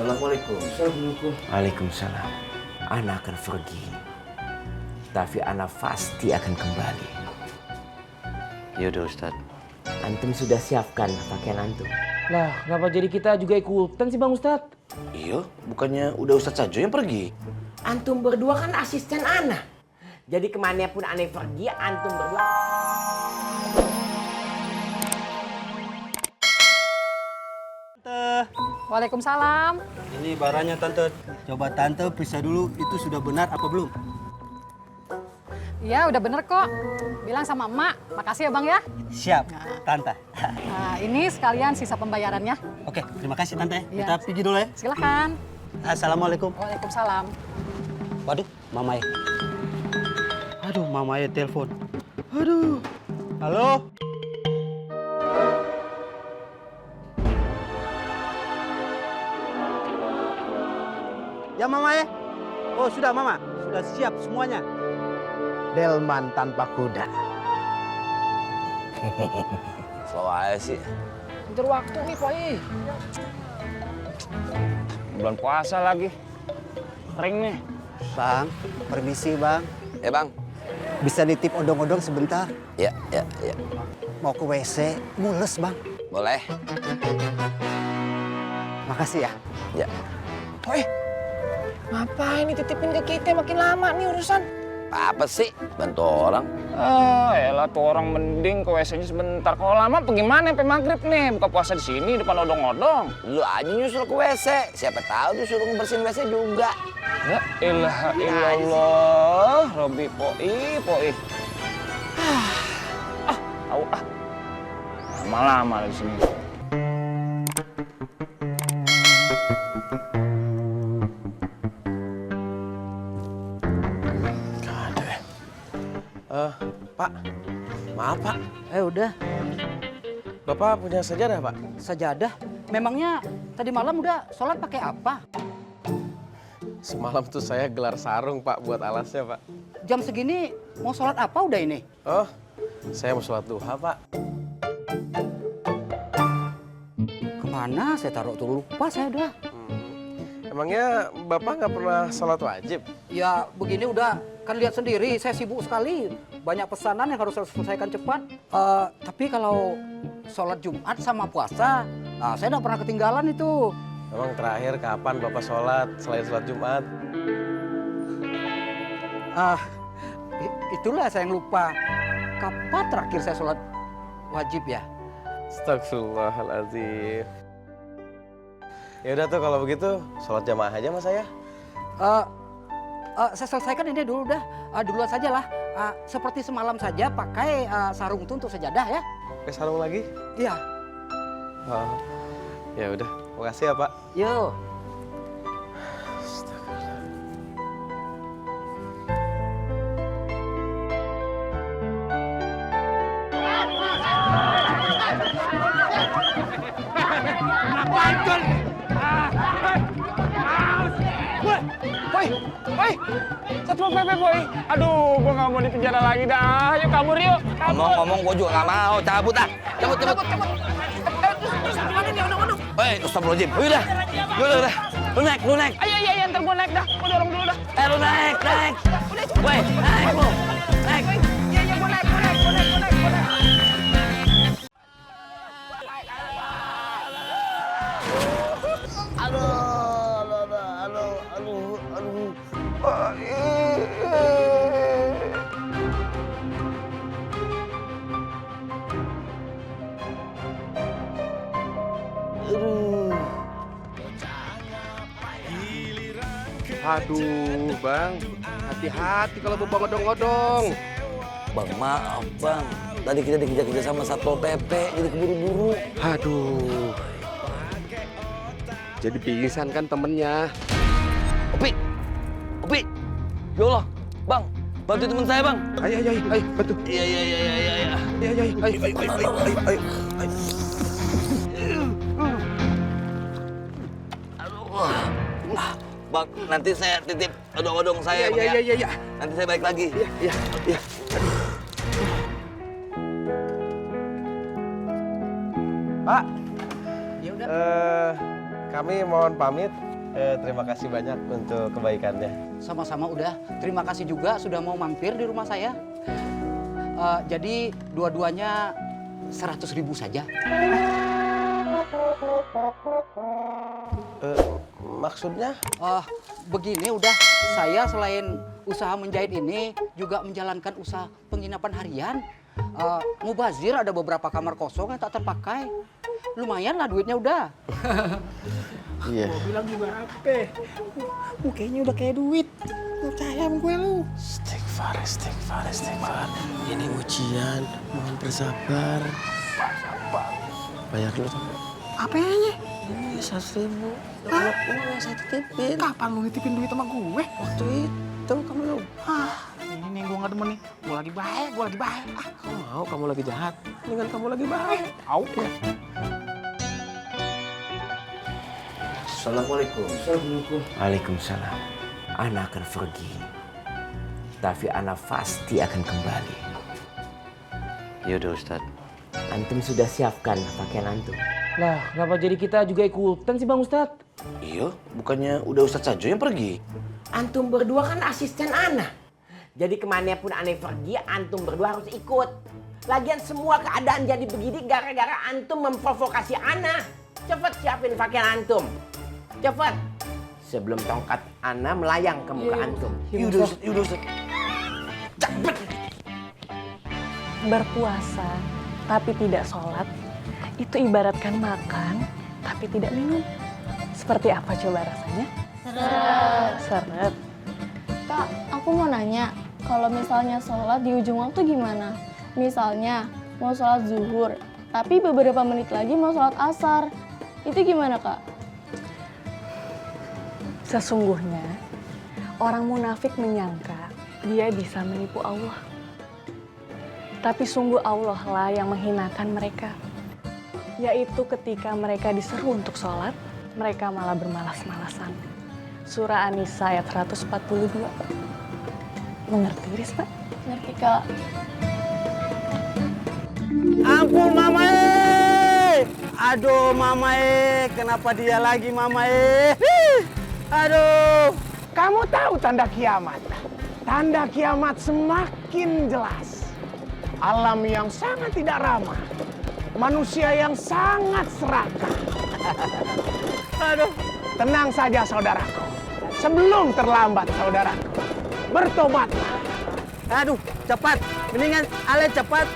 Assalamualaikum. Assalamualaikum. Waalaikumsalam. Ana akan pergi, tapi Ana pasti akan kembali. Ya udah Ustaz. Antum sudah siapkan pakaian antum? Lah, kenapa jadi kita juga ikutan sih Bang Ustadz? Iya, bukannya udah Ustaz saja yang pergi? Antum berdua kan asisten Ana. Jadi kemanapun Ana pergi, antum berdua. Waalaikumsalam. Ini barangnya Tante. Coba Tante periksa dulu itu sudah benar apa belum. Iya, udah bener kok. Bilang sama emak, makasih ya Bang ya. Siap, Tante. Nah, ini sekalian sisa pembayarannya. Oke, terima kasih Tante. Iya. Kita pergi dulu ya. Silakan. Assalamualaikum. Waalaikumsalam. Waduh, Mama ya. Aduh, Mama ya telepon. Aduh. Halo? Ya Mama ya. Oh sudah Mama, sudah siap semuanya. Delman tanpa kuda. Slow aja sih. Ntar waktu nih, Poi. Bulan puasa lagi. Kering nih. Bang, permisi Bang. Bang. Bisa nitip odong-odong sebentar? Ya. Mau ke WC, mules Bang. Boleh. Makasih ya. Ya. Poi, ngapain nih titipin ke kita makin lama nih urusan? Apa sih? Bantu orang. Elah tuh orang mending ke WC-nya sebentar. Kalau lama bagaimana sampai maghrib nih? Buka puasa di sini depan odong-odong. Lu aja nyusul ke WC. Siapa tahu disuruh ngebersihin WC juga. Ya ilaha illallah, Robi Poi. Tahu ah. Lama-lama di sini. Pak, maaf Pak. Udah, Bapak punya sajadah Pak? sajadah. Memangnya tadi malam udah sholat pakai apa? Semalam tuh saya gelar sarung Pak buat alasnya Pak. Jam segini mau sholat apa udah ini? Oh, saya mau sholat duha Pak. Kemana saya taruh tuh lupa saya udah. Emangnya Bapak nggak pernah sholat wajib? Ya begini udah, kan lihat sendiri saya sibuk sekali. Banyak pesanan yang harus saya selesaikan cepat. Tapi kalau sholat Jumat sama puasa, saya nggak pernah ketinggalan itu. Emang terakhir kapan Bapak sholat selain sholat Jumat? Itulah saya yang lupa. Kapan terakhir saya sholat wajib ya? Astagfirullahaladzim. Ya udah tuh kalau begitu sholat jamaah aja mas saya. Saya selesaikan ini dulu dah. Duluan saja lah. Seperti semalam saja pakai sarung itu untuk sajadah ya. Pakai sarung lagi? Iya. Oh, ya udah. Makasih ya Pak. Yuk. Woi, Satpol PP, Boy. Aduh, gua nggak mau di penjara lagi dah. Ayo kabur yuk. Ngomong-ngomong gua juga nggak mau. Cabut ah. Cabut. Terus gimana nih odong-odong? Astagfirullahaladzim. Udah. Lu naik. Ayo, ntar gua naik dah. Gua dorong dulu dah. Lu naik. Woi, naik lu. Naik. Iya, gua naik. Aduh Bang, hati-hati kalau bawa odong-odong. Bang, maaf Bang. Tadi kita dikejar-kejar sama Satpol PP, jadi keburu-buru. Aduh. Jadi pingsan kan temennya. Opi. Ya Allah, Bang. Bantu teman saya, Bang. Ayo, bantu. Iya. Ayo. Bang, nanti saya titip odong-odong saya, Bang, ya. Iya. Nanti saya balik lagi. Iya. Pak, Ya udah. kami mohon pamit. Terima kasih banyak untuk kebaikannya. Sama-sama udah. Terima kasih juga sudah mau mampir di rumah saya. Jadi dua-duanya 100.000 saja. Maksudnya? Begini udah, saya selain usaha menjahit ini juga menjalankan usaha penginapan harian. Mubazir ada beberapa kamar kosong yang tak terpakai. Lumayan lah duitnya udah. Iya. Gua bilang juga apa? Mukanya udah kayak duit. Nggak percaya sama gue lu. Istighfar. Ini ujian, mohon bersabar. Bayar dulu. Apanya? Ini 100.000. Uang yang saya titipin. Kapan lu nitipin duit sama gue? Waktu itu kamu lupa. Ini nih gue nggak demen nih. Gue lagi baik. Kamu mau kamu lagi jahat. Dengan kamu lagi baik. Au. Assalamualaikum. Waalaikumsalam. Ana akan pergi. Tapi Ana pasti akan kembali. Ya udah Ustadz. Antum sudah siapkan pakaian antum? Lah, kenapa jadi kita juga ikutan sih Bang Ustadz? Iya, bukannya udah Ustadz saja yang pergi? Antum berdua kan asisten Ana. Jadi kemanapun Ana pergi, antum berdua harus ikut. Lagian semua keadaan jadi begini gara-gara antum memprovokasi Ana. Cepet siapin pakaian antum. Cepet. Sebelum tongkat Ana melayang ke muka antum. Yaudah Ustadz. Cepet! Berpuasa tapi tidak sholat itu ibaratkan makan tapi tidak minum. Seperti apa coba rasanya? Seret. Kak, aku mau nanya, kalau misalnya sholat di ujung waktu gimana? Misalnya mau sholat zuhur, tapi beberapa menit lagi mau sholat asar. Itu gimana, Kak? Sesungguhnya orang munafik menyangka dia bisa menipu Allah. Tapi sungguh Allah lah yang menghinakan mereka. Yaitu ketika mereka diseru untuk sholat, mereka malah bermalas-malasan. Surah An-Nisa ayat 142. Mengerti, Risma? Ngerti, Kak. Ampun Mamae. Aduh Mamae, kenapa dia lagi Mamae? Aduh. Kamu tahu tanda kiamat? Tanda kiamat semakin jelas. Alam yang sangat tidak ramah. Manusia yang sangat serakah. Aduh. Tenang saja saudaraku. Sebelum terlambat saudaraku. Bertobatlah. Aduh, cepat. Mendingan Ale cepat.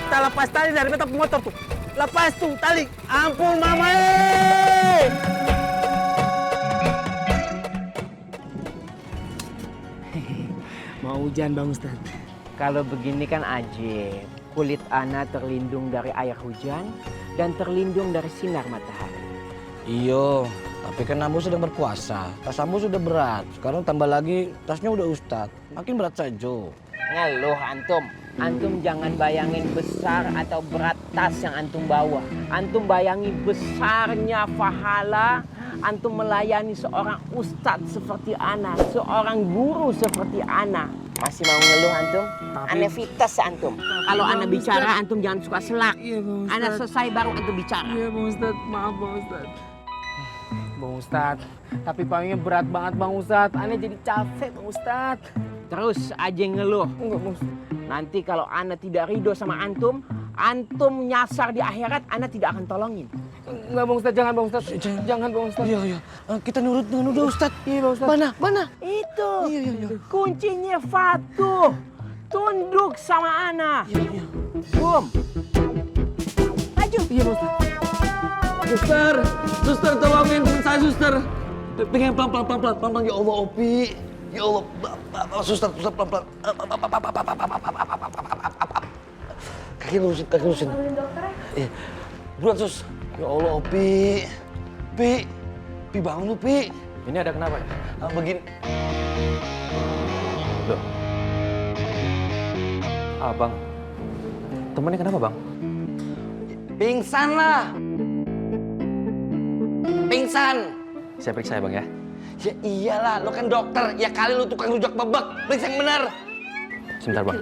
Kita lepas tali dari peta motor tuh. Lepas tuh tali. Ampun Mamae. Mau hujan Bang Ustadz? Kalau begini kan ajib. Kulit Ana terlindung dari air hujan dan terlindung dari sinar matahari. Iyo, tapi kan Ambo sedang berpuasa. Tas Ambo sudah berat. Sekarang tambah lagi tasnya udah Ustadz. Makin berat saja. Ngeluh antum. Antum jangan bayangin besar atau berat tas yang antum bawa. Antum bayangi besarnya pahala antum melayani seorang ustadz seperti Ana, seorang guru seperti Ana. Masih mau ngeluh antum? Anevitas antum. Kalau Ana bicara antum jangan suka selak. Iya Bang Ustadz. Ana selesai baru antum bicara. Iya Bang Ustadz, maaf Bang Ustadz. Bang Ustadz, tapi palingnya berat banget Bang Ustadz. Aneh jadi capek Bang Ustadz. Terus aja ngeluh. Enggak Bang Ustadz. Nanti kalau Ana tidak ridho sama antum, antum nyasar di akhirat, Ana tidak akan tolongin. Enggak Bang Ustadz, jangan Bang Ustadz. Jangan Bang Ustadz. Iya. Kita nurut dengan udah Ustadz. Iya Bang Ustadz. Mana? Itu Iya. kuncinya Fatuh. Tunduk sama Ana. Iya. Boom. Maju. Iya Bang Ustadz. Suster tolongin teman saya suster. Pengen pelan-pelan ya Allah Opi. Ya Allah, suster pelan-pelan. Kaki lurusin. Iya. Buruan sus. Ya Allah Opi. Pi bangun lu Pi. Ini ada kenapa ya? Begini. Loh. Abang. Temennya kenapa bang? Pingsan lah. Pingsan. Saya periksa ya bang ya. Ya iyalah, lo kan dokter. Ya kali lo tukang rujak bebek. Periksa yang benar. Sebentar bang.